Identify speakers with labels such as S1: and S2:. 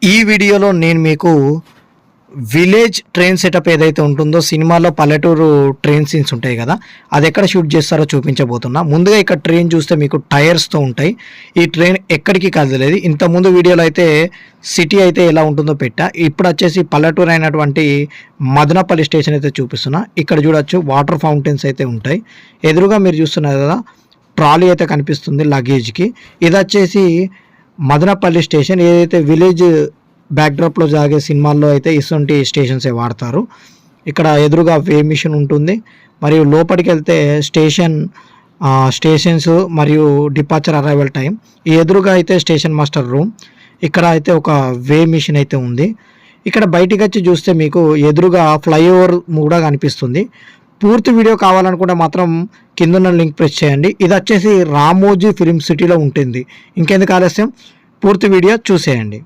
S1: ఈ వీడియోలో నేను మీకు విలేజ్ ట్రైన్ సెటప్ ఏదైతే ఉంటుందో సినిమాలో పల్లెటూరు ట్రైన్ సీన్స్ ఉంటాయి కదా, అది ఎక్కడ షూట్ చేస్తారో చూపించబోతున్నా. ముందుగా ఇక్కడ ట్రైన్ చూస్తే మీకు టైర్స్తో ఉంటాయి. ఈ ట్రైన్ ఎక్కడికి కదలేదు. ఇంతకుముందు వీడియోలో అయితే సిటీ అయితే ఎలా ఉంటుందో పెట్టా. ఇప్పుడు వచ్చేసి పల్లెటూరు అయినటువంటి మదనపల్లి స్టేషన్ అయితే చూపిస్తున్నా. ఇక్కడ చూడొచ్చు వాటర్ ఫౌంటైన్స్ అయితే ఉంటాయి. ఎదురుగా మీరు చూస్తున్నారు కదా, ట్రాలీ అయితే కనిపిస్తుంది లగేజ్కి. ఇది వచ్చేసి మదనపల్లి స్టేషన్. ఏదైతే విలేజ్ బ్యాక్డ్రాప్లో సాగే సినిమాల్లో అయితే ఇటువంటి స్టేషన్సే వాడతారు. ఇక్కడ ఎదురుగా వే మిషన్ ఉంటుంది. మరియు లోపలికి వెళ్తే స్టేషన్స్ మరియు డిపార్చర్ అరైవల్ టైం. ఈ ఎదురుగా అయితే స్టేషన్ మాస్టర్ రూమ్. ఇక్కడ అయితే ఒక వే మిషన్ అయితే ఉంది. ఇక్కడ బయటికి వచ్చి చూస్తే మీకు ఎదురుగా ఫ్లైఓవర్ కూడా కనిపిస్తుంది. పూర్తి వీడియో కావాలనుకుంటే మాత్రం కిందన్న లింక్ ప్రెస్ చేయండి. ఇది వచ్చేసి రామోజీ ఫిలిం సిటీలో ఉంటుంది. ఇంకెందుకు ఆలస్యం, పూర్తి వీడియో చూసేయండి.